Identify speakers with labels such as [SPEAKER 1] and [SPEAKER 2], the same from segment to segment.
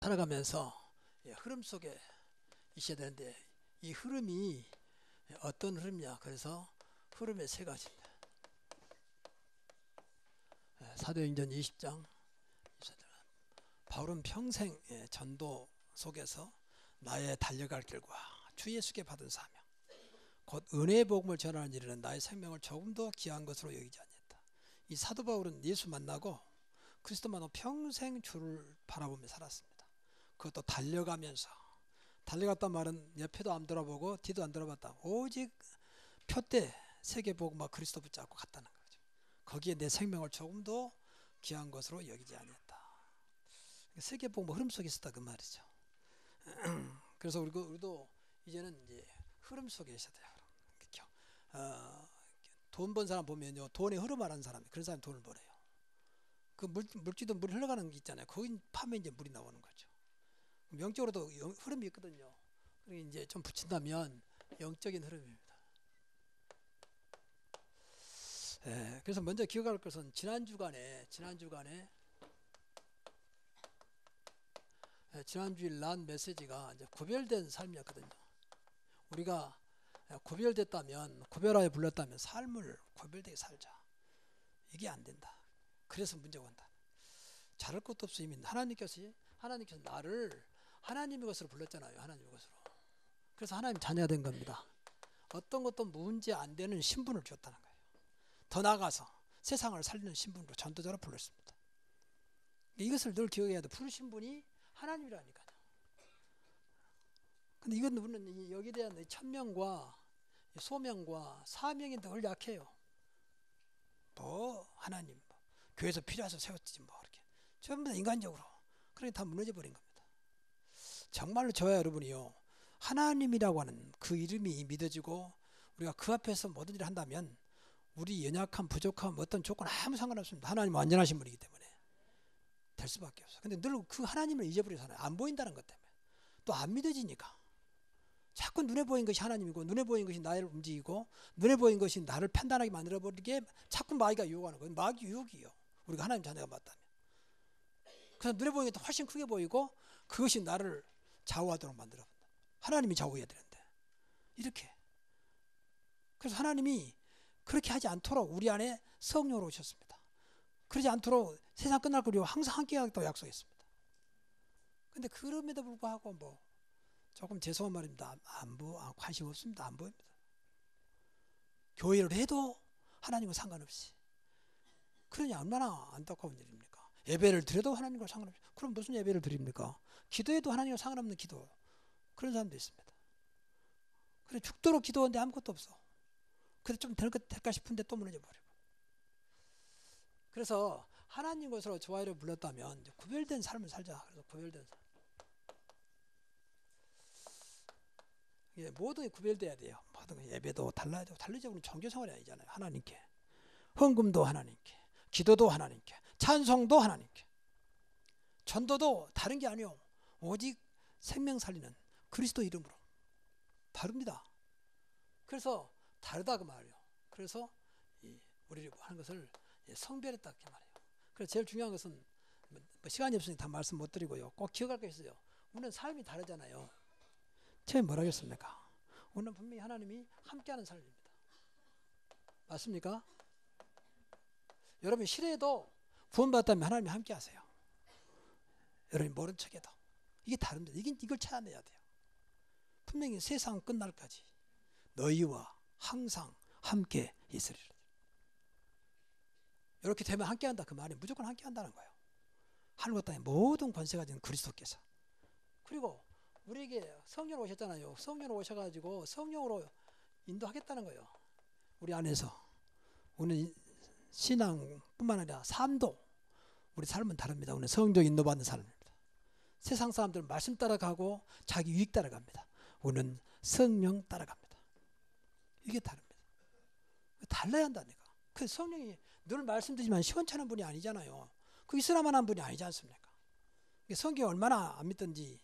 [SPEAKER 1] 살아가면서 흐름 속에 있어야 되는데 이 흐름이 어떤 흐름이냐. 그래서 흐름의 세 가지입니다. 사도행전 20장 바울은 평생 전도 속에서 나의 달려갈 길과 주 예수께 받은 사명 곧 은혜의 복음을 전하는 일에는 나의 생명을 조금 더 귀한 것으로 여기지 않았다. 이 사도 바울은 예수 만나고 그리스도 만나고 평생 주를 바라보며 살았습니다. 그것도 달려가면서, 달려갔단 말은 옆에도 안 돌아보고 뒤도 안 돌아봤다. 오직 표대 세계복음과 그리스도 붙잡고 갔다는 거죠. 거기에 내 생명을 조금 더 귀한 것으로 여기지 않았다. 세계복음 흐름 속에 있었다 그 말이죠. 그래서 우리도 이제는 이제 흐름 속에 있어야 돼요. 돈 번 사람 보면요, 돈에 흐름 알아는 사람이 그런 사람이 돈을 벌어요. 그 물질도 물이 흘러가는 게 있잖아요. 거기 파면 이제 물이 나오는 거죠. 영적으로도 흐름이 있거든요. 그리고 이제 좀 붙인다면 영적인 흐름입니다. 그래서 먼저 기억할 것은 지난 주일 난 메시지가 이제 구별된 삶이었거든요. 우리가 구별됐다면, 구별하여 불렀다면 삶을 구별되게 살자. 이게 안 된다. 그래서 문제가 온다. 잘할 것도 없어. 이미 하나님께서 나를 하나님의 것으로 불렀잖아요. 하나님의 것으로. 그래서 하나님 자녀가 된 겁니다. 어떤 것도 문제 안 되는 신분을 줬다는 거예요. 더 나아가서 세상을 살리는 신분으로 전도자로 불렀습니다. 이것을 늘 기억해야 돼. 부르신 분이 하나님이라니까요. 근데 이건 우리는 여기에 대한 천명과 소명과 사명이 늘 약해요. 하나님, 교회에서 필요해서 세웠지 이렇게. 전부 다 인간적으로. 그러니까 다 무너져 버린 겁니다. 정말로 저와 여러분이요, 하나님이라고 하는 그 이름이 믿어지고 우리가 그 앞에서 모든 일을 한다면 우리 연약함, 부족함, 어떤 조건 아무 상관없습니다. 하나님은 완전하신 분이기 때문에 될 수밖에 없어요. 근데 늘 그 하나님을 잊어버리고 살아요. 안 보인다는 것 때문에. 또 안 믿어지니까. 자꾸 눈에 보이는 것이 하나님이고 눈에 보이는 것이 나를 움직이고 눈에 보이는 것이 나를 판단하게 만들어버리게 자꾸 마귀가 유혹하는 거예요. 마귀 유혹이요. 우리가 하나님 자녀가 맞다면. 그래서 눈에 보이는 게 훨씬 크게 보이고 그것이 나를 좌우하도록 만들어본다. 하나님이 좌우해야 되는데. 이렇게. 그래서 하나님이 그렇게 하지 않도록 우리 안에 성령으로 오셨습니다. 그러지 않도록 세상 끝날 거 우리와 항상 함께 하겠다고 약속했습니다. 근데 그럼에도 불구하고 조금 죄송한 말입니다. 관심 없습니다. 안 보입니다. 교회를 해도 하나님과 상관없이. 그러니 얼마나 안타까운 일입니까? 예배를 드려도 하나님과 상관없이. 그럼 무슨 예배를 드립니까? 기도해도 하나님과 상관없는 기도. 그런 사람도 있습니다. 그래 죽도록 기도하는데 아무것도 없어. 그래서 좀 될까 싶은데 또 무너져 버리고. 그래서 하나님 것으로 좋아요를 불렀다면 구별된 삶을 살자. 그래서 구별된 삶. 모든 게 구별돼야 돼요. 모든 예배도 달라야 되고 달리자 우리는 종교생활이 아니잖아요. 하나님께. 헌금도 하나님께. 기도도 하나님께. 찬송도 하나님께. 전도도 다른 게 아니요. 오직 생명 살리는 그리스도 이름으로. 다릅니다. 그래서 다르다 그 말이에요. 그래서 우리 하는 것을 성별했다 그 말이에요. 그래서 제일 중요한 것은 시간이 없으니 다 말씀 못 드리고요. 꼭 기억할 게 있어요. 우리는 삶이 다르잖아요. 제가 뭐라 하겠습니까? 오늘 분명히 하나님이 함께하는 삶입니다. 맞습니까? 여러분이 싫어해도 구원받았다면 하나님이 함께하세요. 여러분이 모른 척해도 이게 다릅니다. 이걸 찾아내야 돼요. 분명히 세상 끝날까지 너희와 항상 함께 있으리라. 이렇게 되면 함께한다 그 말이 무조건 함께한다는 거예요. 하늘과 땅의 모든 권세가 가진 그리스도께서. 그리고 우리에게 성령으로 오셨잖아요. 성령으로 오셔가지고 성령으로 인도하겠다는 거예요. 우리 안에서. 우리는 신앙뿐만 아니라 삶도 우리 삶은 다릅니다. 우리는 성령 인도받는 삶입니다. 세상 사람들은 말씀 따라가고 자기 유익 따라갑니다. 우리는 성령 따라갑니다. 이게 다릅니다. 달라야 한다니까. 그 성령이 늘 말씀드리지만 시원찮은 분이 아니잖아요. 그 있으라만한 분이 아니지 않습니까? 성경 얼마나 안 믿든지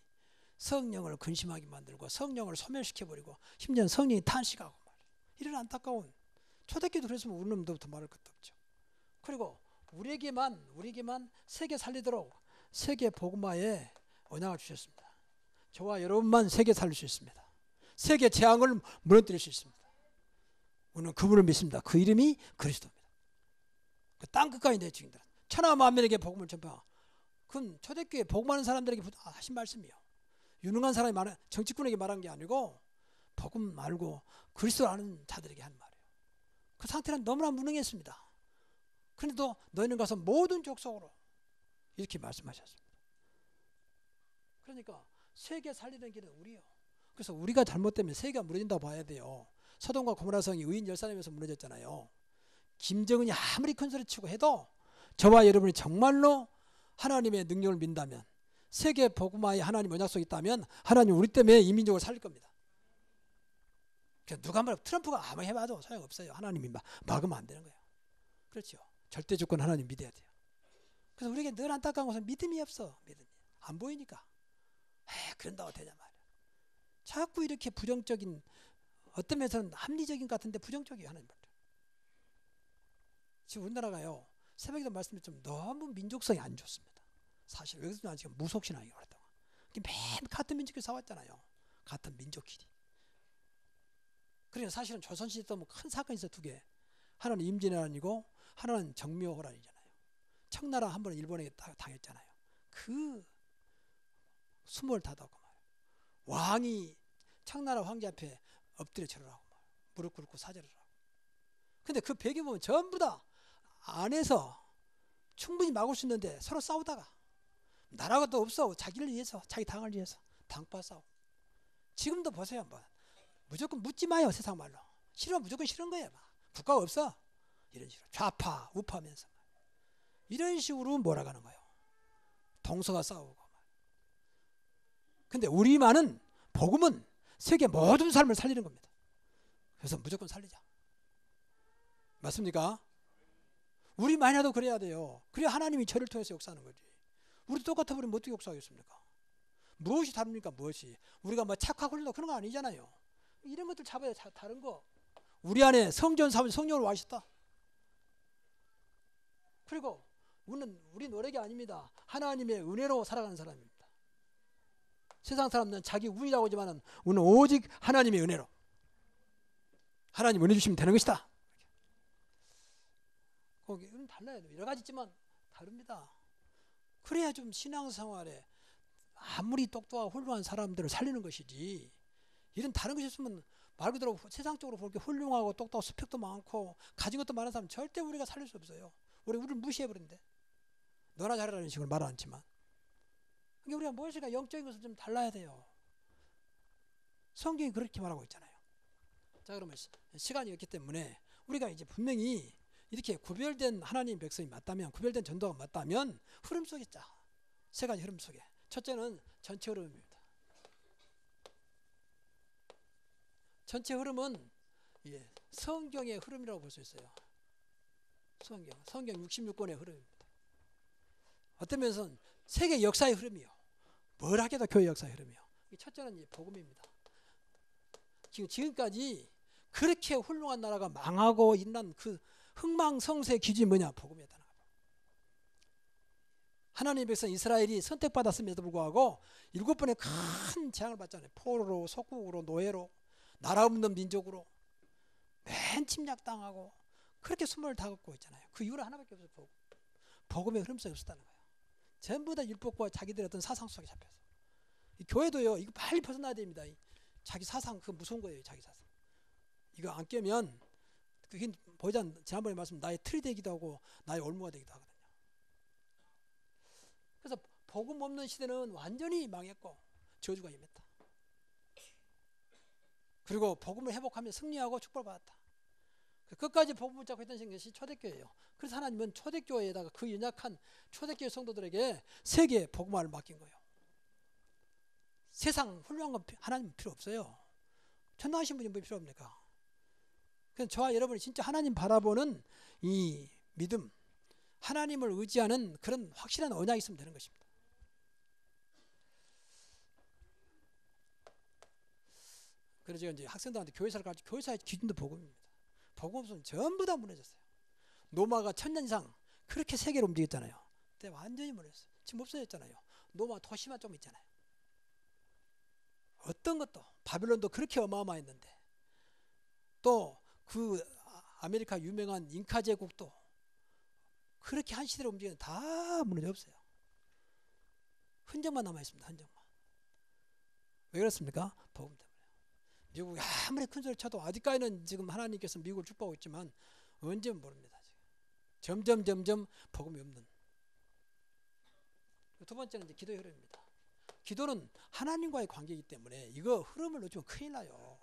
[SPEAKER 1] 성령을 근심하게 만들고 성령을 소멸시켜버리고 심지어 성령이 탄식하고 말이에요. 이런 안타까운 초대교회도 그랬으면 우리 놈들부터 말할 것도 없죠. 그리고 우리에게만 세계 살리도록 세계 복음화에 언약을 주셨습니다. 저와 여러분만 세계 살릴 수 있습니다. 세계 재앙을 무너뜨릴 수 있습니다. 우리는 그분을 믿습니다. 그 이름이 그리스도입니다. 그 땅 끝까지 내 증인들 천하 만민에게 복음을 전파. 그건 초대교회 복음하는 사람들에게 하신 말씀이요. 유능한 사람이 많은 정치꾼에게 말한 게 아니고 복음 말고 그리스도를 아는 자들에게 한 말이에요. 그 상태는 너무나 무능했습니다. 그런데도 너희는 가서 모든 족속으로 이렇게 말씀하셨습니다. 그러니까 세계 살리는 길은 우리요. 그래서 우리가 잘못되면 세계가 무너진다고 봐야 돼요. 서돔과 고모라 성이 의인 10사람에서 무너졌잖아요. 김정은이 아무리 큰 소리 치고 해도 저와 여러분이 정말로 하나님의 능력을 믿는다면, 세계 복음화에 하나님 언약 속에 있다면 하나님 우리 때문에 이 민족을 살릴 겁니다. 누가 말해 트럼프가 아무 해봐도 소용없어요. 하나님이 막으면 안 되는 거예요. 그렇죠. 절대 주권 하나님 믿어야 돼요. 그래서 우리에게 늘 안타까운 것은 믿음이 없어. 믿음이 안 보이니까 그런다고 되냐 말이야. 자꾸 이렇게 부정적인, 어떤 면에서는 합리적인 것 같은데 부정적이에요. 하나님 볼 때. 지금 우리나라가요, 새벽에도 말씀드렸지만 너무 민족성이 안 좋습니다. 사실 여기서 지금 무속신앙이 오랫동안 맨 같은 민족끼리 싸웠잖아요. 같은 민족끼리. 그러니까 사실은 조선시대 때 큰 사건이 있어, 두 개. 하나는 임진왜란이고 하나는 정묘호란이잖아요. 청나라 한 번은 일본에게 당했잖아요. 그 수모를 닫았고 말이에요. 왕이 청나라 황제 앞에 엎드려 절하고 무릎 꿇고 사절을 하고. 근데 그 배경 보면 전부 다 안에서 충분히 막을 수 있는데 서로 싸우다가, 나라가 또 없어. 자기를 위해서, 자기 당을 위해서 당파 싸우고. 지금도 보세요 한번. 무조건 묻지 마요. 세상 말로. 싫으면 무조건 싫은 거예요. 국가가 없어. 이런 식으로 좌파 우파면서 이런 식으로 몰아가는 거예요. 동서가 싸우고. 근데 우리만은, 복음은 세계 모든 삶을 살리는 겁니다. 그래서 무조건 살리자. 맞습니까? 우리만이라도 그래야 돼요. 그래야 하나님이 저를 통해서 역사하는 거지. 우리도 똑같아 버리면 어떻게 역사하겠습니까? 무엇이 다릅니까? 무엇이? 우리가 뭐 착하고 그런 거 아니잖아요. 이런 것들 잡아야 다른 거. 우리 안에 성전 사면 성령으로 와 있었다. 그리고 우리 노력이 아닙니다. 하나님의 은혜로 살아가는 사람입니다. 세상 사람들은 자기 운이라고 하지만 우리는 오직 하나님의 은혜로. 하나님 은혜 주시면 되는 것이다. 거기는 달라요. 여러 가지 있지만 다릅니다. 그래야 좀 신앙생활에 아무리 똑똑하고 훌륭한 사람들을 살리는 것이지, 이런 다른 것이 없으면 말 그대로 세상적으로 볼 게 훌륭하고 똑똑하고 스펙도 많고 가진 것도 많은 사람 절대 우리가 살릴 수 없어요. 우리를 무시해버린대. 너나 잘하라는 식으로 말 않지만. 그러니까 우리가 무엇인가 영적인 것을 좀 달라야 돼요. 성경이 그렇게 말하고 있잖아요. 자, 그러면 시간이 없기 때문에 우리가 이제 분명히 이렇게 구별된 하나님 백성이 맞다면, 구별된 전도가 맞다면 흐름 속에 있자. 세 가지 흐름 속에. 첫째는 전체 흐름입니다. 전체 흐름은 성경의 흐름이라고 볼 수 있어요. 성경 66권의 흐름입니다. 어떤 면에서는 세계 역사의 흐름이요. 뭘 하게도 교회 역사의 흐름이요. 첫째는 복음입니다. 지금까지 그렇게 훌륭한 나라가 망하고 있는 그 흥망성쇠의 기준이 뭐냐? 복음이었다는 거예요. 하나님의 백성 이스라엘이 선택받았음에도 불구하고 7번의 큰 재앙을 받잖아요. 포로로, 속국으로, 노예로, 나라 없는 민족으로 맨 침략당하고 그렇게 수모를 다 걷고 있잖아요. 그 이유는 하나밖에 없어요. 복음의 흐름 속에 없었다는 거예요. 전부 다 율법과 자기들의 어떤 사상 속에 잡혀서. 이 교회도요, 이거 빨리 벗어나야 됩니다. 자기 사상, 그거 무서운 거예요. 자기 사상. 이거 안 깨면 그게 보자, 지난번에 말씀, 나의 틀이 되기도 하고 나의 올무가 되기도 하거든요. 그래서 복음 없는 시대는 완전히 망했고 저주가 임했다. 그리고 복음을 회복하며 승리하고 축복받았다. 끝까지 복음 붙잡고 있던 것이 초대교회예요. 그래서 하나님은 초대교회에다가 그 연약한 초대교회 성도들에게 세계 복음화를 맡긴 거예요. 세상 훌륭한 건 하나님 필요 없어요. 전도하신 분이 뭐 필요합니까? 그래서 저와 여러분이 진짜 하나님 바라보는 이 믿음, 하나님을 의지하는 그런 확실한 언약이 있으면 되는 것입니다. 그래서 이제 학생들한테 교회사를 가르쳐, 교회사의 기준도 복음입니다. 복음 없으면 전부 다 무너졌어요. 노마가 1000년 이상 그렇게 세계를 움직였잖아요. 근데 완전히 무너졌어요. 지금 없어졌잖아요. 노마 도시만 좀 있잖아요. 어떤 것도 바빌론도 그렇게 어마어마했는데 또 그 아메리카 유명한 잉카 제국도 그렇게 한 시대로 움직이는 다 무너져 없어요. 흔적만 남아 있습니다. 흔적만. 왜 그렇습니까? 복음 때문에. 미국이 아무리 큰 소리 쳐도 아직까지는 지금 하나님께서 미국을 축복하고 있지만 언제는 모릅니다. 지금. 점점 복음이 없는. 두 번째는 이제 기도의 흐름입니다. 기도는 하나님과의 관계이기 때문에 이거 흐름을 놓치면 큰일 나요.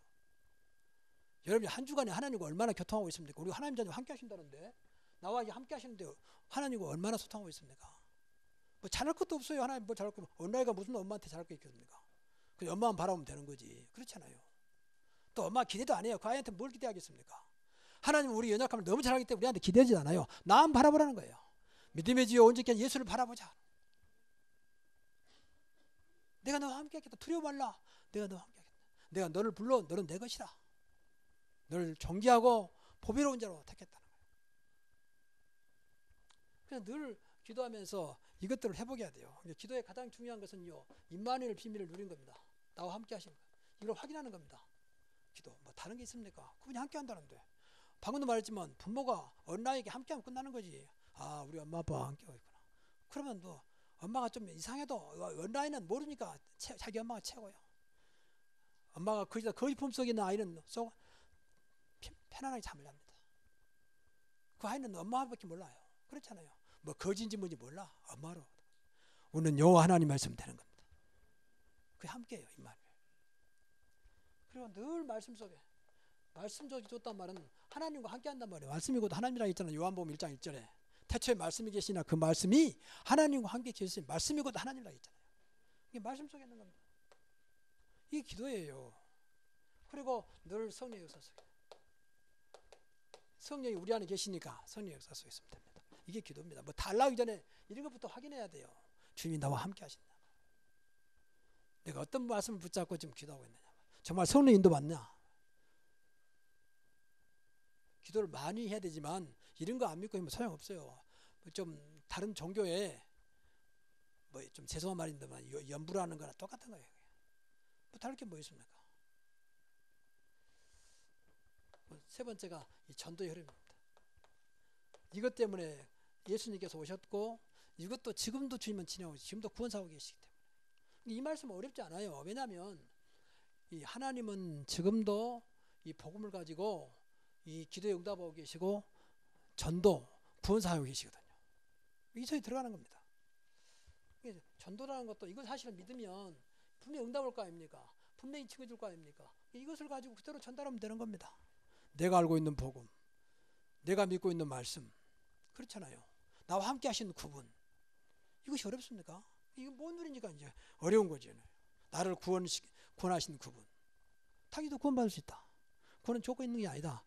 [SPEAKER 1] 여러분이 한 주간에 하나님과 얼마나 교통하고 있습니까? 우리가 하나님 자녀와 함께 하신다는데 나와 함께 하시는데 하나님과 얼마나 소통하고 있습니까? 뭐 잘할 것도 없어요. 하나님 뭐 잘할 거 언나이가 무슨 엄마한테 잘할 거 있겠습니까? 그냥 엄마만 바라보면 되는 거지. 그렇잖아요. 또 엄마 기대도 안 해요. 그 아이한테 뭘 기대하겠습니까? 하나님은 우리 연약함을 너무 잘하기 때문에 우리한테 기대하지 않아요. 나만 바라보라는 거예요. 믿음의 지요 온전케 예수를 바라보자. 내가 너와 함께 하겠다. 두려워 말라. 내가 너와 함께 하겠다. 내가 너를 불러 너는 내 것이라. 너를 존귀하고 보배로운 자로 택했다는 거예요. 그래서 늘 기도하면서 이것들을 회복해야 돼요. 기도의 가장 중요한 것은요, 임마누엘 비밀을 누린 겁니다. 나와 함께 하신 것. 이걸 확인하는 겁니다. 기도. 뭐 다른 게 있습니까? 그분이 함께 한다는데. 방금도 말했지만 부모가 언나에게 함께 하면 끝나는 거지. 아, 우리 엄마 아빠와 함께 하고 있구나. 그러면 뭐 엄마가 좀 이상해도 언나이는 모르니까 자기 엄마가 최고예요. 엄마가 거의 품속에 있는 아이는 속 편안하게 잠을 잡니다. 그 아이는 엄마 아빠밖에 몰라요. 그렇잖아요. 뭐 거지인지 뭔지 몰라. 엄마로. 우리는 여호와 하나님 말씀 되는 겁니다. 그게 함께해요. 임마누엘. 그리고 늘 말씀 속에 말씀 속에 줬단 말은 하나님과 함께 한단 말이에요. 말씀이고도 하나님이라 했잖아요. 요한복음 1장 1절에 태초에 말씀이 계시나 그 말씀이 하나님과 함께 계시니 말씀이고도 하나님이라 했잖아요. 이게 말씀 속에 있는 겁니다. 이게 기도예요. 그리고 늘 성령의 역사 속에 성령이 우리 안에 계시니까 성령의 역사 속에 있으면 됩니다. 이게 기도입니다. 뭐 달라기 전에 이런 것부터 확인해야 돼요. 주님이 나와 함께 하신다. 내가 어떤 말씀을 붙잡고 지금 기도하고 있느냐. 정말 성령 인도 받냐. 기도를 많이 해야 되지만 이런 거 안 믿고 하면 소용없어요. 좀 다른 종교에 뭐 좀 죄송한 말인데만 연부라는 거나 똑같은 거예요. 뭐 다를 게 뭐 있습니까? 세 번째가 이 전도의 흐름입니다. 이것 때문에 예수님께서 오셨고 이것도 지금도 주님은 진행하고 지금도 구원사하고 계시기 때문에 이 말씀은 어렵지 않아요. 왜냐하면 이 하나님은 지금도 이 복음을 가지고 이 기도에 응답하고 계시고 전도, 구원사하고 계시거든요. 이 소리 들어가는 겁니다. 전도라는 것도 이걸 사실은 믿으면 분명히 응답 올 거 아닙니까? 분명히 증거줄 거 아닙니까? 이것을 가지고 그대로 전달하면 되는 겁니다. 내가 알고 있는 복음, 내가 믿고 있는 말씀, 그렇잖아요. 나와 함께 하시는 그분, 이것이 어렵습니까? 이게 뭔 소리니까 이제 어려운 거죠. 나를 구원하신 그분, 당신도 구원받을 수 있다. 구원은 조건 있는 게 아니다.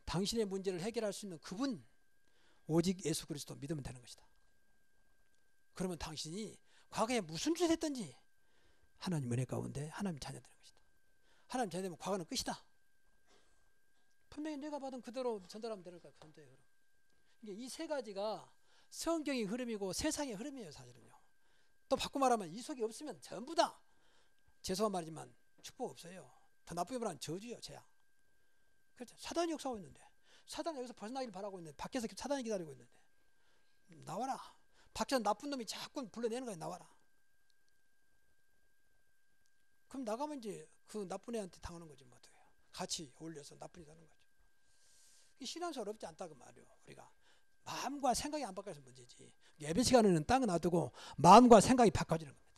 [SPEAKER 1] 당신의 문제를 해결할 수 있는 그분, 오직 예수 그리스도 믿으면 되는 것이다. 그러면 당신이 과거에 무슨 짓을 했든지 하나님 은혜 가운데 하나님 자녀 되는 것이다. 하나님 자녀 되면 과거는 끝이다. 분명히 내가 받은 그대로 전달하면 되는 거야. 전도의 흐름. 이 세 가지가 성경의 흐름이고 세상의 흐름이에요. 사실은요. 또 바꿔 말하면 이 속에 없으면 전부 다 죄송한 말이지만 축복 없어요. 더 나쁘게 말하면 저주예요. 죄악. 그렇죠. 사단이 역사하고 있는데 사단이 여기서 벗어나기를 바라고 있는데 밖에서 사단이 기다리고 있는데 나와라. 밖에서 나쁜 놈이 자꾸 불러내는 거야. 나와라. 그럼 나가면 이제 그 나쁜 애한테 당하는 거지 뭐 어떡해요. 같이 어울려서 나쁜 애 하는 거죠. 신앙생활 어렵지 않다 그 말이에요. 우리가 마음과 생각이 안 바뀌어서 문제지. 예배 시간에는 땅을 놔두고 마음과 생각이 바꿔지는 겁니다.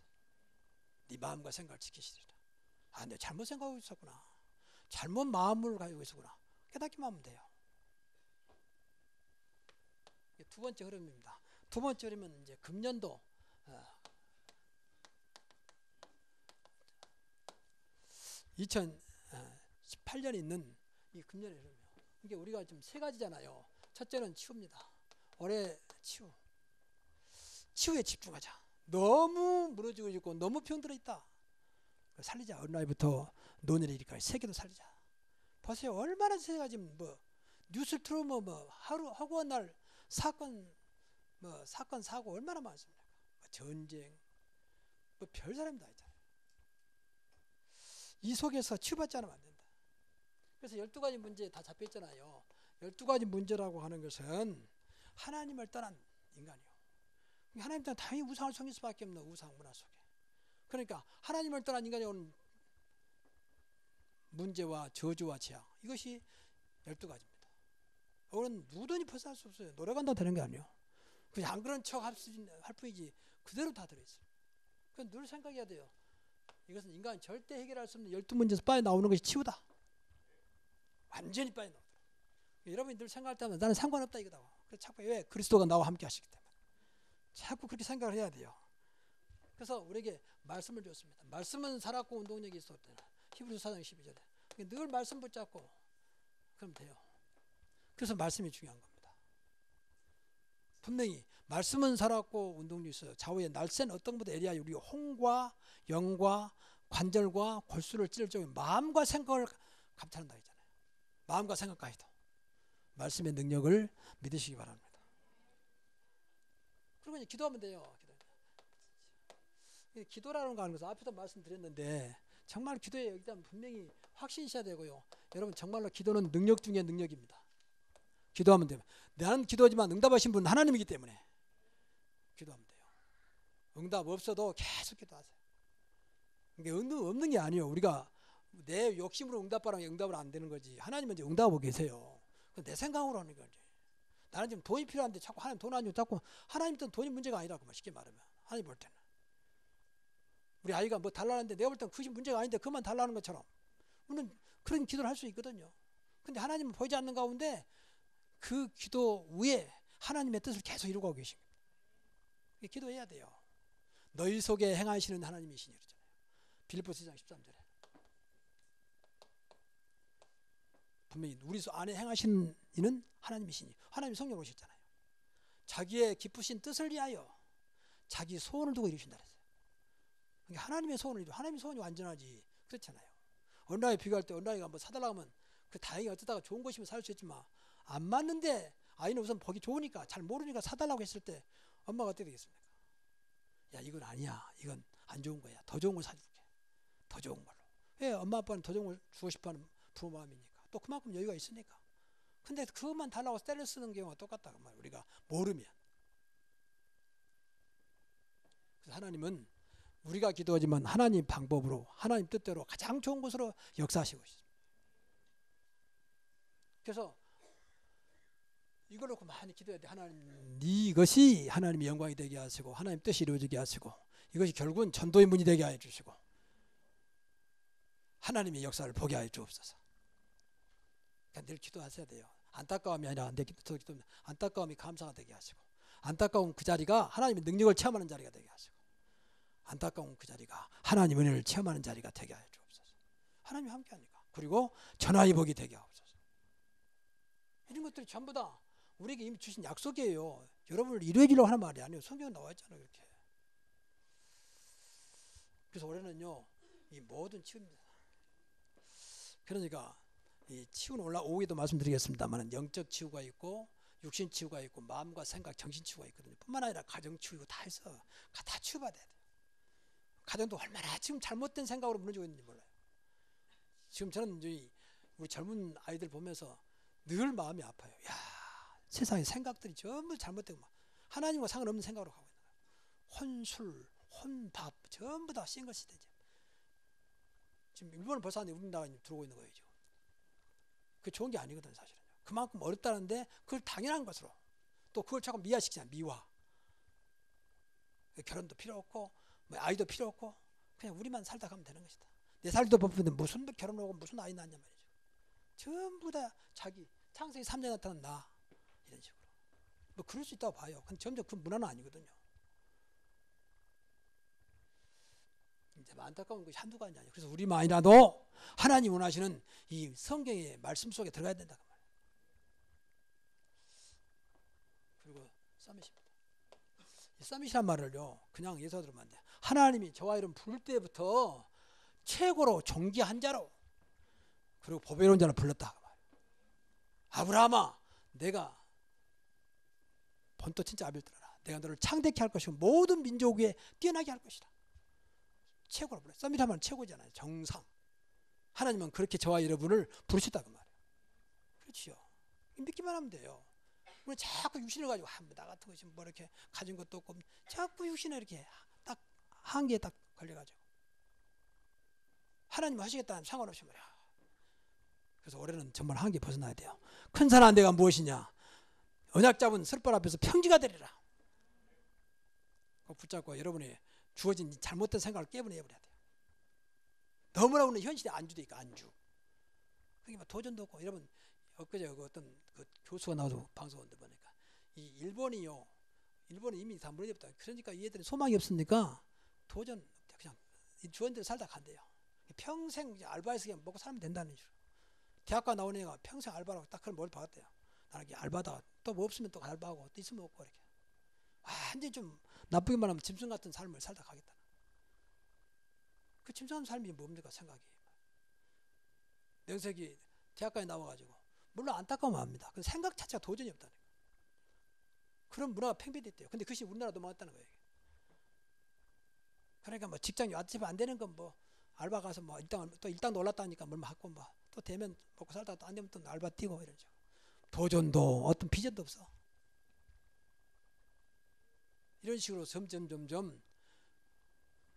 [SPEAKER 1] 네 마음과 생각을 지키시리라. 아, 내가 잘못 생각하고 있었구나. 잘못 마음을 가지고 있었구나. 깨닫기만 하면 돼요. 두 번째 흐름입니다. 두 번째 흐름은 이제 금년도 2018년에 있는 이 금년의 흐름이요. 이게 우리가 지금 세 가지잖아요. 첫째는 치유입니다. 올해 치유. 치유에 집중하자. 너무 무너지고 있고 너무 병들어 있다. 살리자. 어린아이부터 노년에 이르기까지 세계도 살리자. 보세요. 얼마나 세 가지 뭐 뉴스 틀어보면 뭐 하루 하고 한 날 사건 사고 얼마나 많습니까? 전쟁 뭐 별 사람이 다 있잖아요. 이 속에서 치유받지 않으면 안 된다. 그래서 12가지 문제 다 잡혀있잖아요. 12가지 문제라고 하는 것은 하나님을 떠난 인간이요. 하나님 떠난 당연히 우상을 섬길 수밖에 없는 우상 문화 속에. 그러니까 하나님을 떠난 인간이 오는 문제와 저주와 재앙, 이것이 12가지입니다. 이거는 누구든지 벗어날 수 없어요. 노력한다고 되는 게 아니에요. 그냥 안 그런 척 할 뿐이지 그대로 다 들어있어요. 그건 늘 생각해야 돼요. 이것은 인간이 절대 해결할 수 없는 12문제에서 빠져나오는 것이 치유다. 완전히 빠져나오다. 여러분이 늘 생각할 때마다 나는 상관없다 이거다. 그래서 자꾸 왜? 그리스도가 나와 함께 하시기 때문에. 자꾸 그렇게 생각을 해야 돼요. 그래서 우리에게 말씀을 줬습니다. 말씀은 살았고 운동력이 있었다. 히브리서 4장 12절에. 늘 말씀 붙잡고 그럼 돼요. 그래서 말씀이 중요한 겁니다. 분명히 말씀은 살았고 운동력이 있어요. 좌우에 날쌘 어떤 것보다 예리하여 우리 홍과 영과 관절과 골수를 찔러 정도의 마음과 생각을 감찰한다 했잖아요. 마음과 생각까지도. 말씀의 능력을 믿으시기 바랍니다. 그리고 이제 기도하면 돼요. 기도라는 거 하는 것은 앞에도 말씀드렸는데 정말 기도에 일단 분명히 확신이 있어야 되고요. 여러분 정말로 기도는 능력 중에 능력입니다. 기도하면 돼요. 나는 기도하지만 응답하신 분은 하나님이기 때문에 기도하면 돼요. 응답 없어도 계속 기도하세요. 이게 없는 게 아니에요. 우리가 내 욕심으로 응답하라면 응답을 안 되는 거지. 하나님은 이제 응답하고 계세요. 내 생각으로 하는 거지. 나는 지금 돈이 필요한데 자꾸 하나님 돈 안 주고 자꾸 하나님 돈 돈이 문제가 아니라고 쉽게 말하면 하나님 볼 때는 우리 아이가 뭐 달라는데 내가 볼 때는 그것이 문제가 아닌데 그만 달라는 것처럼 우리는 그런 기도를 할 수 있거든요. 근데 하나님은 보이지 않는 가운데 그 기도 위에 하나님의 뜻을 계속 이루고 계십니다. 기도해야 돼요. 너희 속에 행하시는 하나님이시니 그러잖아요. 빌립보서 2장 13절에 분명히 우리 안에 행하시는 이는 하나님이시니 하나님이 성령 오셨잖아요. 자기의 기쁘신 뜻을 위하여 자기 소원을 두고 이루신다 그랬어요. 그러니까 하나님의 소원을 이루 하나님의 소원이 완전하지 그렇잖아요. 온라인 비교할 때 온라인가 뭐 사달라고 하면 그 다행히 어쩌다가 좋은 곳이면 살 수 있지만 안 맞는데 아이는 우선 보기 좋으니까 잘 모르니까 사달라고 했을 때 엄마가 어떻게 되겠습니까? 야 이건 아니야. 이건 안 좋은 거야. 더 좋은 걸 사줄게. 더 좋은 걸로. 왜 엄마 아빠는 더 좋은 걸 주고 싶어하는 부모 마음이니까. 또 그만큼 여유가 있으니까. 근데 그것만 달라고 때려 쓰는 경우가 똑같다 그 말이에요. 우리가 모르면. 그래서 하나님은 우리가 기도하지만 하나님 방법으로 하나님 뜻대로 가장 좋은 것으로 역사하시고 있습니다. 그래서 이걸 놓고 많이 기도해야 돼. 하나님 이것이 하나님의 영광이 되게 하시고 하나님 뜻이 이루어지게 하시고 이것이 결국은 전도의 문이 되게 하여 주시고 하나님의 역사를 보게 하여 주옵소서. 그러니까 늘 기도하셔야 돼요. 안타까움이 아니라 내 기도는 안타까움이 감사가 되게 하시고 안타까운 그 자리가 하나님의 능력을 체험하는 자리가 되게 하시고 안타까운 그 자리가 하나님의 은혜를 체험하는 자리가 되게 하여 주옵소서. 하나님이 함께하니까. 그리고 전화의 복이 되게 하옵소서. 이런 것들이 전부 다 우리에게 이미 주신 약속이에요. 여러분을 이루어지려고 하는 말이 아니에요. 성경에 나와 있잖아요. 이렇게. 그래서 올해는요. 이 모든 치유입니다. 그러니까 이 치유는 오후에도 말씀드리겠습니다만 영적 치유가 있고 육신 치유가 있고 마음과 생각, 정신 치유가 있거든요. 뿐만 아니라 가정 치유 다 해서 다 치유받아야 돼요. 가정도 얼마나 지금 잘못된 생각으로 무너지고 있는지 몰라요. 지금 저는 우리 젊은 아이들 보면서 늘 마음이 아파요. 야, 세상의 생각들이 전부 잘못되고 하나님과 상관없는 생각으로 가고 있는 거예요. 혼술, 혼밥 전부 다 싱글 시대죠. 지금 일본은 벌써 우리나라에 들어오고 있는 거예요. 그게 좋은 게 아니거든 사실은. 그만큼 어렵다는데 그걸 당연한 것으로 또 그걸 자꾸 미화시키잖아요. 미화. 결혼도 필요 없고 뭐 아이도 필요 없고 그냥 우리만 살다 가면 되는 것이다. 내 살도 바쁜데 무슨 결혼하고 무슨 아이 낳냐 말이죠. 전부 다 자기 창세기 3장 나타난 나 이런 식으로 뭐 그럴 수 있다고 봐요. 근데 점점 그 문화는 아니거든요. 이제 안타까운 것이 한두 가지 아니에요. 그래서 우리만이라도 하나님 원하시는 이 성경의 말씀 속에 들어가야 된다 그 말이에요. 그리고 서밋입니다. 이 서밋이란 말을요 그냥 예서 들으면 안 돼요. 하나님이 저와 이름 부를 때부터 최고로 존귀한 자로 그리고 보배로운 자로 불렀다 그 말이에요. 아브라함아 내가 본토 친자 아벨 들어라. 내가 너를 창대케 할 것이고 모든 민족 위에 뛰어나게 할 것이다. 최고로 불러요. 서밋하면 최고잖아요. 정상. 하나님은 그렇게 저와 여러분을 부르셨다고 말이에요. 그렇죠. 믿기만 하면 돼요. 우리 자꾸 육신을 가지고 나 같은 것이 뭐 이렇게 가진 것도 없고 자꾸 육신에 이렇게 딱 한계에 딱 걸려가지고 하나님 하시겠다는 상관없이 말이야. 그래서 올해는 정말 한계 벗어나야 돼요. 큰 산 한 대가 무엇이냐? 언약 잡은 설발 앞에서 평지가 되리라. 붙잡고 여러분이 주어진 잘못된 생각을 깨버려야 돼요. 너무나 오늘 현실에 안주되니까 안주. 그러니까 도전도 없고 여러분 엊그제 어떤 그 교수가 나와서 방송하는데 보니까 이 일본은 이미 다 무너졌다. 그러니까 얘들은 소망이 없으니까 도전 그냥 주원대로 살다 간대요. 평생 알바해서 그냥 먹고 살면 된다는 식으로. 대학가 나오는 애가 평생 알바라고 딱 그런 뭘 받았대요. 나는 알바다 또 뭐 없으면 또 알바하고 또 있으면 없고 이렇게. 완전히 좀 나쁘게 말하면 짐승 같은 삶을 살다 가겠다. 그 짐승 같은 삶이 뭡니까 생각이. 명색이 대학가에 나와가지고 물론 안타까우면 합니다. 그 생각 자체가 도전이 없다는 거예요. 그런 문화가 팽배됐대요. 근데 그것이 우리나라 넘어갔다는 거예요. 그러니까 뭐 직장이 어차피 안 되는 건 뭐 알바 가서 뭐 일당도 올랐다니까 뭘 하고 뭐 또 되면 먹고 살다가 또 안 되면 또 알바 뛰고 이러죠. 도전도 어떤 비전도 없어. 이런 식으로 점점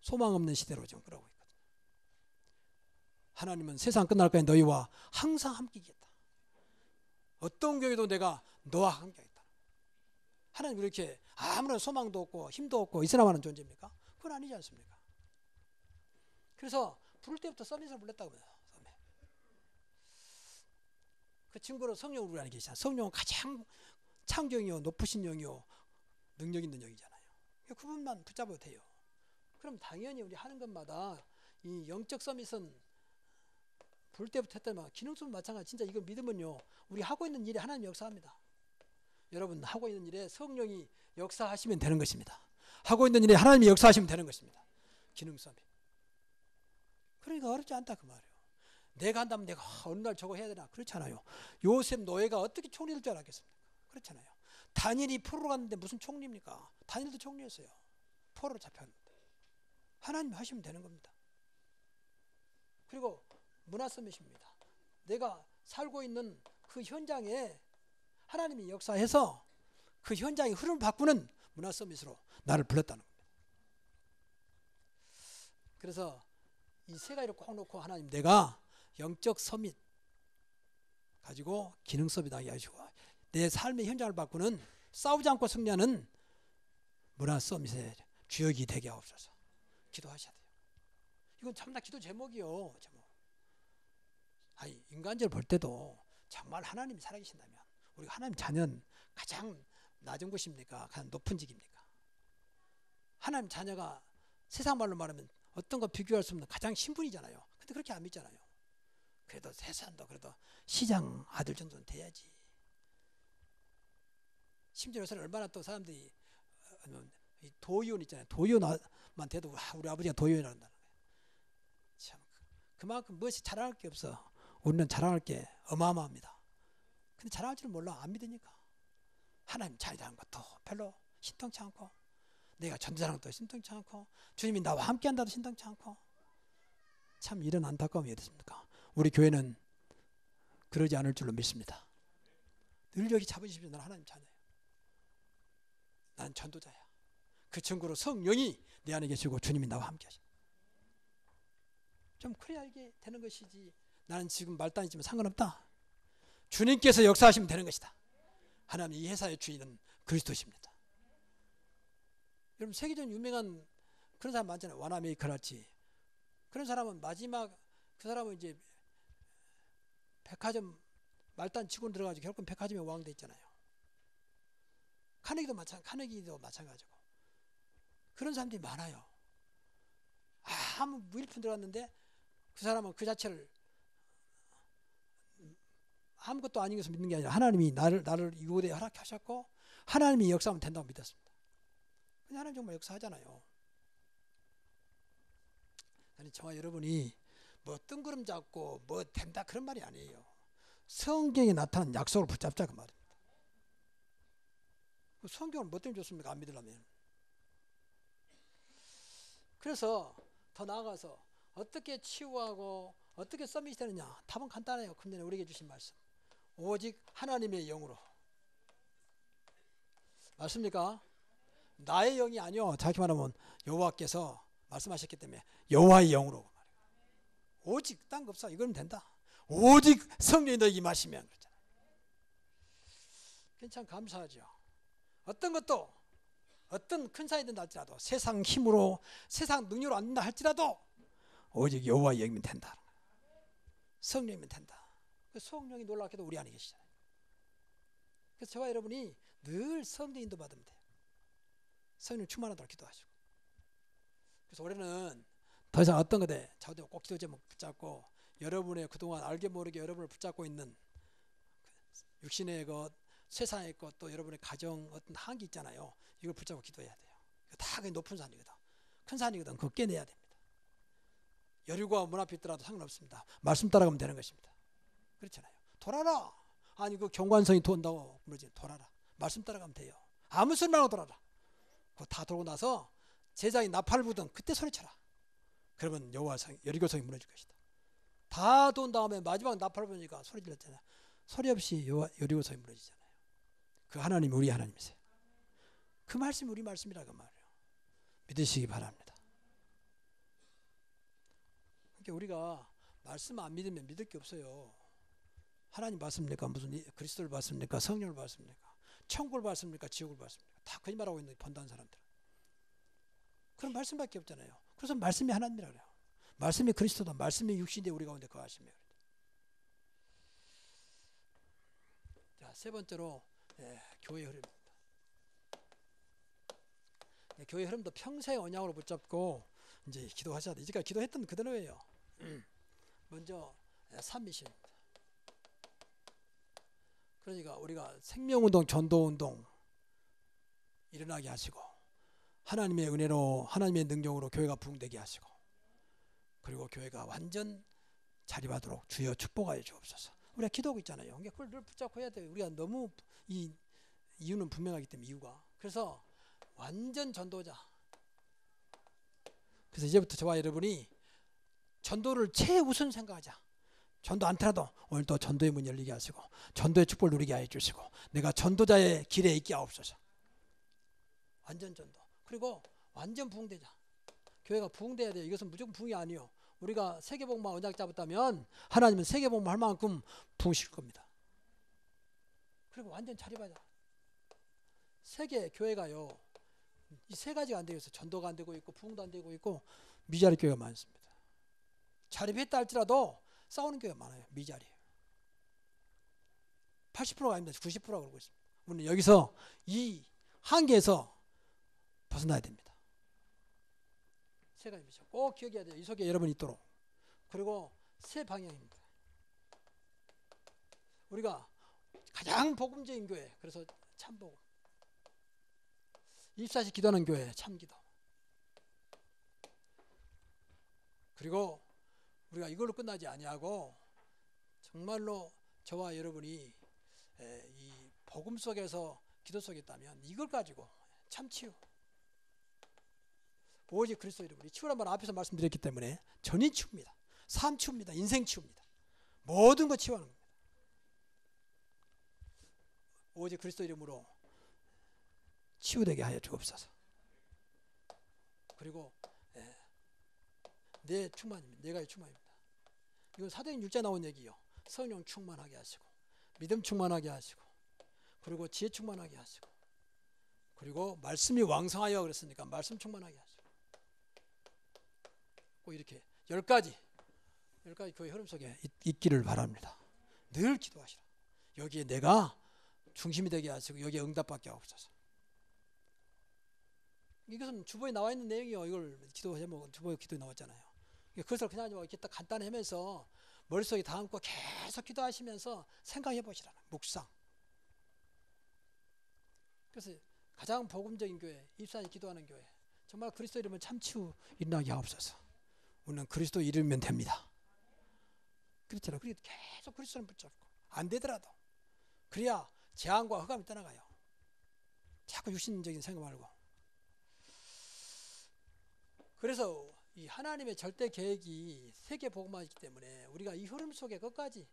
[SPEAKER 1] 소망 없는 시대로 좀 끌어오고 있거든요. 하나님은 세상 끝날까지 너희와 항상 함께겠다. 어떤 경우에도 내가 너와 함께하겠다. 하나님 이렇게 아무런 소망도 없고 힘도 없고 있으나마는 존재입니까? 그건 아니지 않습니까? 그래서 부를 때부터 서밋을 불렀다고 해요. 서밋. 그 친구로 성령을 우리 안에 계시잖아요. 성령은 가장 창조형이요 높으신 영이요 능력 있는 영이잖아요. 그분만 붙잡아도 돼요. 그럼 당연히 우리 하는 것마다 이 영적 서밋은 부를 때부터 했더니만 기능성은 마찬가지. 진짜 이거 믿으면요 우리 하고 있는 일에 하나님 역사합니다. 여러분 하고 있는 일에 성령이 역사하시면 되는 것입니다. 하고 있는 일에 하나님이 역사하시면 되는 것입니다. 기능 서밋. 그러니까 어렵지 않다 그 말이에요. 내가 한다면 내가 어느 날 저거 해야 되나 그렇잖아요. 요셉 노예가 어떻게 총리 될 줄 알았겠습니까? 그렇잖아요. 다니엘이 포로로 갔는데 무슨 총리입니까? 다니엘도 총리였어요. 포로로 잡혔는데 하나님 하시면 되는 겁니다. 그리고 문화 서밋입니다. 내가 살고 있는 그 현장에 하나님이 역사해서 그 현장의 흐름을 바꾸는 문화 서밋으로 나를 불렀다는 겁니다. 그래서 이 세 가지를 꼭 놓고 하나님 내가 영적 서밋 가지고 기능 서밋 하게 하시고 내 삶의 현장을 바꾸는 싸우지 않고 승리하는 문화 서밋의 주역이 되게 하옵소서. 기도하셔야 돼요. 이건 참나 기도 제목이요. 제목. 아니 인간적으로 볼 때도 정말 하나님이 살아계신다면 우리 하나님 자녀는 가장 낮은 곳입니까? 가장 높은 직입니까? 하나님 자녀가 세상 말로 말하면 어떤 거 비교할 수 없는 가장 신분이잖아요. 근데 그렇게 안 믿잖아요. 그래도 세상도 그래도 시장 아들 정도는 돼야지. 심지어 요새는 얼마나 또 사람들이 도의원 있잖아요. 도의원만 돼도 우리 아버지가 도의원을 한다는 거예요. 참 그만큼 무엇이 자랑할 게 없어. 우리는 자랑할 게 어마어마합니다. 근데 자랑할 줄은 몰라. 안 믿으니까. 하나님 자랑하는 것도 별로 신통치 않고 내가 전도자라는 것도 신통치 않고 주님이 나와 함께 한다도 신통치 않고 참 이런 안타까움이 어딨습니까? 우리 교회는 그러지 않을 줄로 믿습니다. 늘 여기 잡으십시오. 나는 하나님 자녀예요. 난 전도자야. 그 증거로 성령이 내 안에 계시고 주님이 나와 함께 하십니다. 좀 그래야 이게 되는 것이지 나는 지금 말단이지만 상관없다. 주님께서 역사하시면 되는 것이다. 하나님 이 회사의 주인은 그리스도십니다. 여러분 세계적으로 유명한 그런 사람 많잖아요. 와나메이커랄지 그런 사람은 마지막 그 사람은 이제 백화점 말단 치고 들어가지고 결국 백화점의 왕 됐잖아요. 카네기도 마찬가지고 그런 사람들이 많아요. 아무 무일푼 들어갔는데 그 사람은 그 자체를 아무것도 아닌 것을 믿는 게 아니라 하나님이 나를 이곳에 허락하셨고 하나님이 역사하면 된다고 믿었습니다. 근데 하나님 정말 역사하잖아요. 아니 저와 여러분이 뭐 뜬구름 잡고 뭐 된다 그런 말이 아니에요. 성경에 나타난 약속을 붙잡자 그 말입니다. 성경을 뭐 때문에 줬습니까? 안 믿으려면. 그래서 더 나아가서 어떻게 치유하고 어떻게 서밋이 되느냐? 답은 간단해요. 금년에 우리에게 주신 말씀. 오직 하나님의 영으로. 맞습니까? 나의 영이 아니요. 정확히 말하면 여호와께서 말씀하셨기 때문에 여호와의 영으로. 오직 딴 거 없어. 이거면 된다. 오직 성령이 너에게 임하시면 그렇잖아요. 참 감사하죠. 어떤 것도 어떤 큰 사이 된다 할지라도 세상 힘으로 세상 능력으로 안 된다 할지라도 오직 여호와의 영이면 된다. 성령이면 된다. 성령이 놀랍게도 우리 안에 계시잖아요. 그래서 저와 여러분이 늘 성령 인도 받으면 돼요. 성령 충만하도록 기도하시고. 그래서 올해는 더 이상 어떤 것에 저도 꼭 기도 제목 붙잡고 여러분의 그동안 알게 모르게 여러분을 붙잡고 있는 육신의 것, 세상의 것, 또 여러분의 가정 어떤 한계 있잖아요. 이걸 붙잡고 기도해야 돼요. 다 높은 산이거든. 큰 산이거든. 그거 깨내야 됩니다. 여리고와 문 앞에 있더라도 상관없습니다. 말씀 따라가면 되는 것입니다. 그렇잖아요. 돌아라. 아니 그 경관성이 돈다고 그러지. 돌아라. 말씀 따라가면 돼요. 아무 소리 말고 돌아라. 그거 다 돌고 나서 제장이 나팔을 부든 그때 소리쳐라. 그러면 여호와성 여리고성이 무너질 것이다. 다 돈 다음에 마지막 나팔을 부니까 소리 질렀잖아요. 소리 없이 여리고성이 무너지잖아요. 그 하나님이 우리 하나님이세요. 그 말씀이 우리 말씀이라고 말이에요. 믿으시기 바랍니다. 그러니까 우리가 말씀 안 믿으면 믿을 게 없어요. 하나님 봤습니까? 무슨 그리스도를 봤습니까? 성령을 봤습니까? 천국을 봤습니까? 지옥을 봤습니까? 다 거짓말하고 있는 번다는 사람들은. 그런 말씀밖에 없잖아요. 그래서 말씀이 하나님이라고 해요. 말씀이 그리스도다. 말씀이 육신인데 우리 가운데 거하시며. 자, 세 번째로 교회 흐름입니다. 교회 흐름도 평생 언약으로 붙잡고 이제 기도하셔야 돼. 이제까지 기도했던 그대로예요. 먼저 삼미신입니다. 그러니까 우리가 생명운동, 전도운동 일어나게 하시고 하나님의 은혜로 하나님의 능력으로 교회가 부흥되게 하시고 그리고 교회가 완전 자립하도록 주여 축복하여 주옵소서. 우리가 기도하고 있잖아요. 그러니까 그걸 늘 붙잡고 해야 돼요. 우리가 너무 이 이유는 분명하기 때문에 이유가. 그래서 완전 전도자. 그래서 이제부터 저와 여러분이 전도를 최우선 생각하자. 전도 않더라도 오늘도 전도의 문 열리게 하시고 전도의 축복을 누리게 하여 주시고 내가 전도자의 길에 있게 하옵소서. 완전 전도. 그리고 완전 부흥되자. 교회가 부흥돼야 돼요. 이것은 무조건 부흥이 아니에요. 우리가 세계복음만 언약 잡았다면 하나님은 세계복음 할 만큼 부흥시킬 겁니다. 그리고 완전 자립하자. 세계 교회가요. 이 세 가지가 안 되고 있어요. 전도가 안 되고 있고 부흥도 안 되고 있고 미자립 교회가 많습니다. 자립했다 할지라도 싸우는 교회가 많아요. 미자리예요. 80%가 아닙니다. 90%가 그러고 있습니다. 우리는 여기서 이 한계에서 벗어나야 됩니다. 세 가지입니다. 꼭 기억해야 돼요. 이 속에 여러분이 있도록. 그리고 세 방향입니다. 우리가 가장 복음적인 교회, 그래서 참복음. 24시 기도하는 교회, 참기도. 그리고 우리가 이걸로 끝나지 아니하고 정말로 저와 여러분이 이 복음 속에서 기도 속에 있다면 이걸 가지고 참치유. 오직 그리스도 이름으로. 치유란 말은 앞에서 말씀드렸기 때문에 전인 치유입니다. 삶 치유입니다. 인생 치유입니다. 모든 거 치유하는 겁니다. 오직 그리스도 이름으로 치유되게 하여 주옵소서. 그리고 내 충만입니다. 내가의 충만입니다. 이건 사도행 6장 나온 얘기요. 성령 충만하게 하시고 믿음 충만하게 하시고 그리고 지혜 충만하게 하시고 그리고 말씀이 왕성하여 그랬으니까 말씀 충만하게 하시고 꼭 이렇게 10가지 교회 흐름 속에 있기를 바랍니다. 늘 기도하시라. 여기에 내가 중심이 되게 하시고 여기에 응답받게 하옵소서. 이것은 주보에 나와 있는 내용이요. 이걸 기도 제목 주보에 기도에 나왔잖아요. 그것을 그냥 이렇게 딱 간단히 하면서 머릿속에 담고 계속 기도하시면서 생각해 보시라는 묵상. 그래서 가장 복음적인 교회, 24시 기도하는 교회. 정말 그리스도 이름은 참치유 일어나게 하옵소서. 우리는 그리스도 이름이면 됩니다. 그렇잖아요. 그리고 계속 그리스도를 붙잡고 안 되더라도 그래야 재앙과 흑암이 떠나가요. 자꾸 육신적인 생각 말고. 그래서 이 하나님의 절대 계획이 세계 복음화이기 때문에 우리가 이 흐름 속에 끝까지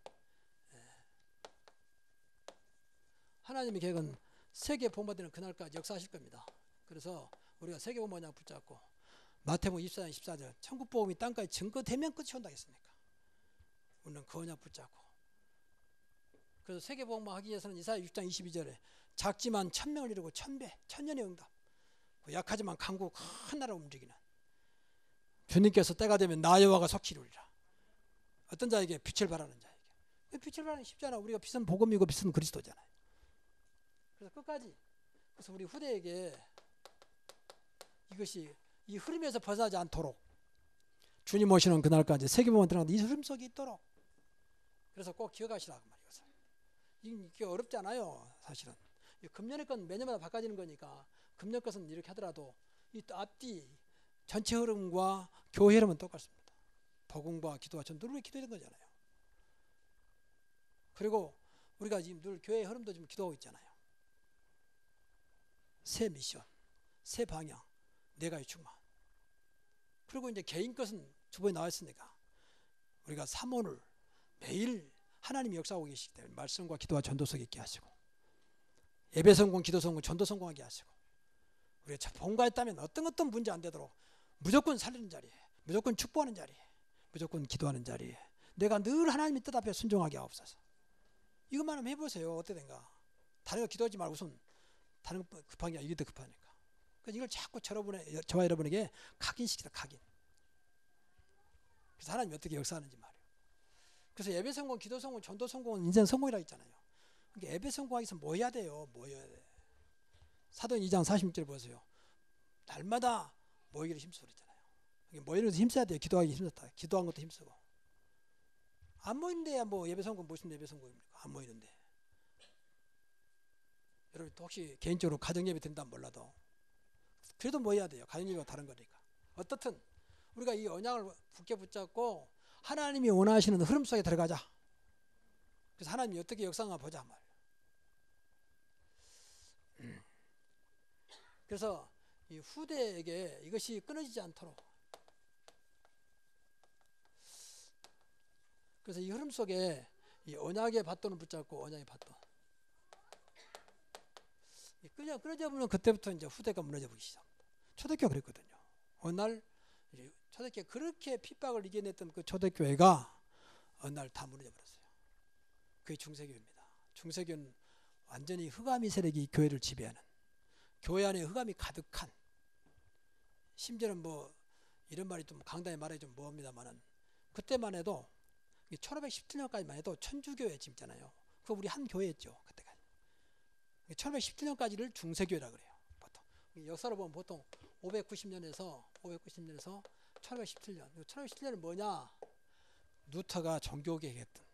[SPEAKER 1] 하나님의 계획은 세계 복음화되는 그날까지 역사하실 겁니다. 그래서 우리가 세계 복음화 붙잡고 마태복음 24장 14절 천국 복음이 땅까지 증거되면 끝이 온다 했습니까? 우리는 그 언약 붙잡고 그래서 세계 복음화 하기 위해서는 이사야 6장 22절에 작지만 1000명을 이루고 1000배 천년의 응답 약하지만 강국 큰 나라 움직이는 주님께서 때가 되면 나 여호와가 속히 이루리라. 어떤 자에게 빛을 발하는 자에게. 빛을 발하는 게 쉽잖아. 우리가 빛은 복음이고 빛은 그리스도잖아요. 그래서 끝까지 그래서 우리 후대에게 이것이 이 흐름에서 벗어나지 않도록 주님 오시는 그날까지 세계복음화 들어가는 이 흐름 속에 있도록 그래서 꼭 기억하시라 그 말이었어요. 이게 어렵지 않아요. 사실은 금년의 건 매년마다 바꿔지는 거니까 금년 것은 이렇게 하더라도 이 앞뒤 전체 흐름과 교회 흐름은 똑같습니다. 복음과 기도와 전도를 위해 기도했던 거잖아요. 그리고 우리가 지금 늘 교회의 흐름도 지금 기도하고 있잖아요. 새 미션, 새 방향, 내가의 충만. 그리고 이제 개인 것은 주번에 나왔으니까 우리가 사모를 매일 하나님이 역사하고 계시기 때문에 말씀과 기도와 전도 속에 있게 하시고 예배 성공, 기도 성공, 전도 성공하게 하시고 우리가 본가했다면 어떤 문제 안 되도록 무조건 살리는 자리에 무조건 축복하는 자리에 무조건 기도하는 자리에 내가 늘 하나님의 뜻 앞에 순종하게 하옵소서. 이것만 한번 해보세요. 어때된가. 다른 거 기도하지 말고 우선 다른 거 급한 게 이게 더 급하니까. 그래서 이걸 자꾸 저와 여러분에게 각인시키다 각인. 그래서 하나님이 어떻게 역사하는지 말이에요. 그래서 예배 성공, 기도 성공, 전도 성공은 인생 성공이라고 했잖아요. 그러니까 예배 성공하기 위해서 뭐 해야 돼요? 뭐 해야 돼? 사도행 2장 46절 보세요. 날마다 모이기를 힘쓰고 그랬잖아요. 모이는 것도 힘써야 돼요. 기도하기 힘쓰다. 기도한 것도 힘쓰고. 안 모이는데야 뭐 예배 성공 무슨 예배 성공입니까? 안 모이는데. 여러분 혹시 개인적으로 가정 예배 드린다면 몰라도 그래도 모여야 돼요. 가정 예배가 다른 거니까. 어떻든 우리가 이 언약을 굳게 붙잡고 하나님이 원하시는 흐름 속에 들어가자. 그래서 하나님이 어떻게 역사하나 보자 말이에요. 그래서 이 후대에게 이것이 끊어지지 않도록 그래서 이 흐름 속에 이 언약의 밧돈을 붙잡고 언약의 밧돈 끊어져 보면 그때부터 이제 후대가 무너져 보기 시작합니다. 초대교회가 그랬거든요. 어느 날 초대교회 그렇게 핍박을 이겨냈던 그 초대교회가 어느 날 다 무너져 버렸어요. 그게 중세교회입니다. 중세교회는 완전히 흑암의 세력이 교회를 지배하는 교회 안에 흑암이 가득한 심지어는 뭐 이런 말이 좀 강단에 말하기 좀 뭐합니다만은 그때만 해도 1517년까지만 해도 천주교회 있잖아요. 그거 우리 한 교회였죠. 그때까지. 1517년까지를 중세교회라 그래요. 보통 역사로 보면 보통 590년에서 1517년. 1517년은 뭐냐? 루터가 종교개혁했던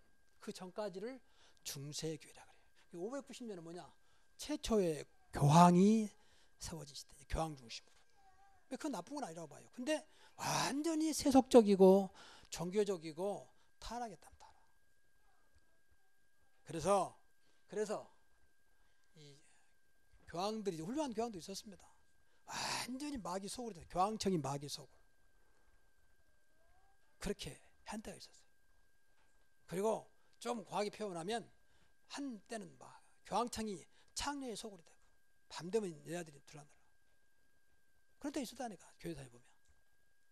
[SPEAKER 1] 그 전까지를 중세교회라 그래요. 590년은 뭐냐? 최초의 교황이 세워지실 때 교황 중심으로. 그건 나쁜 건 아니라고 봐요. 근데 완전히 세속적이고 종교적이고 타락했단 타락. 그래서 이 교황들이 훌륭한 교황도 있었습니다. 완전히 마귀 속으로 교황청이 마귀 속으로 그렇게 한 때가 있었어요. 그리고 좀 과하게 표현하면 한때는 막 교황청이 창녀의 속으로 되고 밤 되면 여자들이 들어가더라. 그런 때 있었다니까 교회사에 보면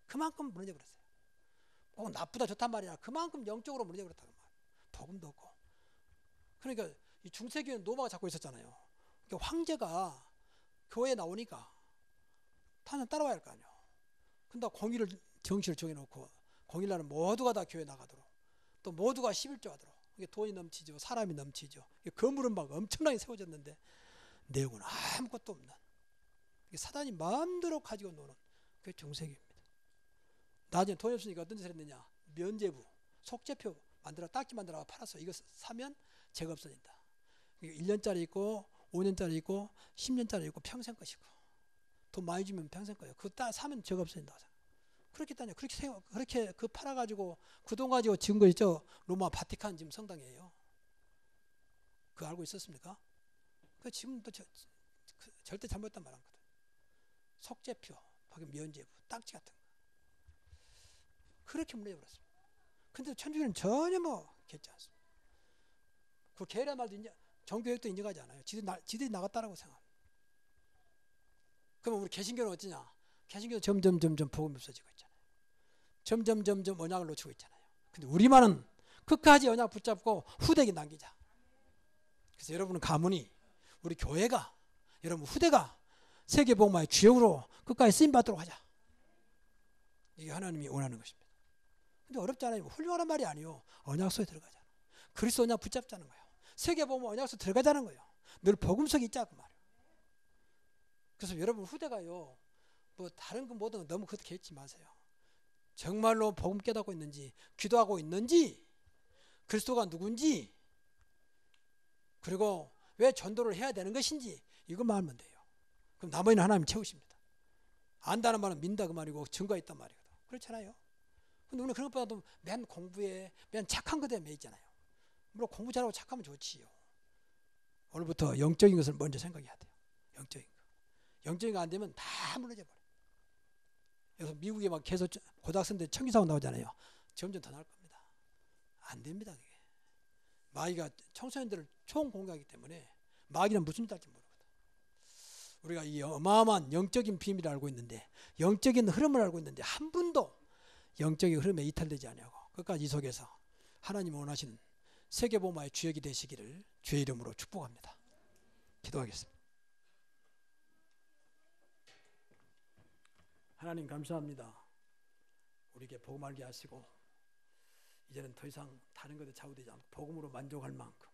[SPEAKER 1] 그만큼 무너져 버렸어요. 혹은 나쁘다 좋단 말이야. 그만큼 영적으로 무너져 버렸다는 말. 복음도 없고. 그러니까 이 중세교회는 노마가 잡고 있었잖아요. 그러니까 황제가 교회에 나오니까 다들 따라와야 할 거 아니에요. 근데 공의를 정시를 정해놓고 공일날은 모두가 다 교회 나가도록 또 모두가 11조 하도록 이게 돈이 넘치죠. 사람이 넘치죠. 건물은 막 엄청나게 세워졌는데 내용은 아무것도 없는 사단이 마음대로 가지고 노는 그게 중세교회입니다. 나중에 돈이 없으니까 어떤 짓을 했느냐. 면제부, 속죄표 만들어 딱지 만들어 팔았어. 이거 사면 죄가 없어진다. 1년짜리 있고 5년짜리 있고 10년짜리 있고 평생 것이고 돈 많이 주면 평생 거예요. 그거 사면 죄가 없어진다. 그렇게 따냐. 그렇게 그 팔아가지고 그 돈 가지고 지은 거 있죠. 로마 바티칸 지금 성당이에요. 그거 알고 있었습니까? 그 지금도 절대 잘못했단 말 안 거든. 속죄표, 면제부, 딱지 같은 거. 그렇게 무너져버렸습니다. 근데 천주교는 전혀 뭐 괜찮지 않습니다. 그 개란 말도 정교역도 인정하지 않아요. 지들이 나갔다라고 생각합니다. 그러면 우리 개신교는 어쩌냐? 개신교는 점점 복음이 없어지고 있잖아요. 점점 언약을 놓치고 있잖아요. 근데 우리만은 끝까지 언약 붙잡고 후대에게 남기자. 그래서 여러분은 가문이, 우리 교회가, 여러분 후대가 세계복음화의 주역으로 끝까지 쓰임받도록 하자. 이게 하나님이 원하는 것입니다. 근데 어렵잖아요. 훌륭한 말이 아니요. 언약소에 들어가자. 그리스도 언약 붙잡자는 거예요. 세계복음화 언약소 들어가자는 거예요. 늘 복음 속에 있자 그 말이에요. 그래서 여러분 후대가요, 뭐 다른 거 뭐든 너무 그렇게 개의치 마세요. 정말로 복음 깨닫고 있는지, 기도하고 있는지, 그리스도가 누군지, 그리고 왜 전도를 해야 되는 것인지 이것만 알면 돼요. 그럼 나머지는 하나님이 채우십니다. 안다는 말은 민다 그 말이고 증거가 있단 말이거든. 그렇잖아요. 근데 우리는 그런 것보다도 맨 공부에, 맨 착한 것에 매 있잖아요. 물론 공부 잘하고 착하면 좋지요. 오늘부터 영적인 것을 먼저 생각해야 돼요. 영적인 거. 영적인 거 안 되면 다 무너져 버려요. 그래서 미국에 막 계속 고등학생들 청기사고 나오잖아요. 점점 더 나올 겁니다. 안 됩니다. 그게. 마귀가 청소년들을 총공격하기 때문에 마귀는 무슨 짓 할지 모르거든. 우리가 이 어마어마한 영적인 비밀을 알고 있는데, 영적인 흐름을 알고 있는데 한 분도 영적인 흐름에 이탈되지 않냐고. 끝까지 이 속에서 하나님 원하시는 세계복음화의 주역이 되시기를 주의 이름으로 축복합니다. 기도하겠습니다. 하나님 감사합니다. 우리에게 복음 알게 하시고 이제는 더 이상 다른 것에 좌우되지 않고 복음으로 만족할 만큼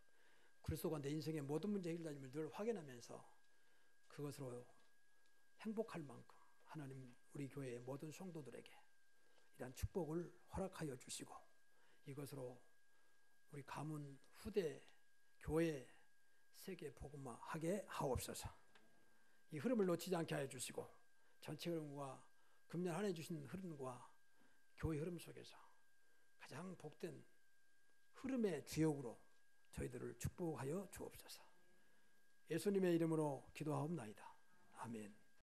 [SPEAKER 1] 그리스도가 내 인생의 모든 문제 해결됨을 늘 확인하면서 그것으로 행복할 만큼 하나님 우리 교회의 모든 성도들에게 이러한 축복을 허락하여 주시고 이것으로 우리 가문 후대 교회 세계 복음화하게 하옵소서. 이 흐름을 놓치지 않게 하여 주시고 전체 흐름과 금년 한 해 주신 흐름과 교회 흐름 속에서 가장 복된 흐름의 주역으로 저희들을 축복하여 주옵소서. 예수님의 이름으로 기도하옵나이다. 아멘.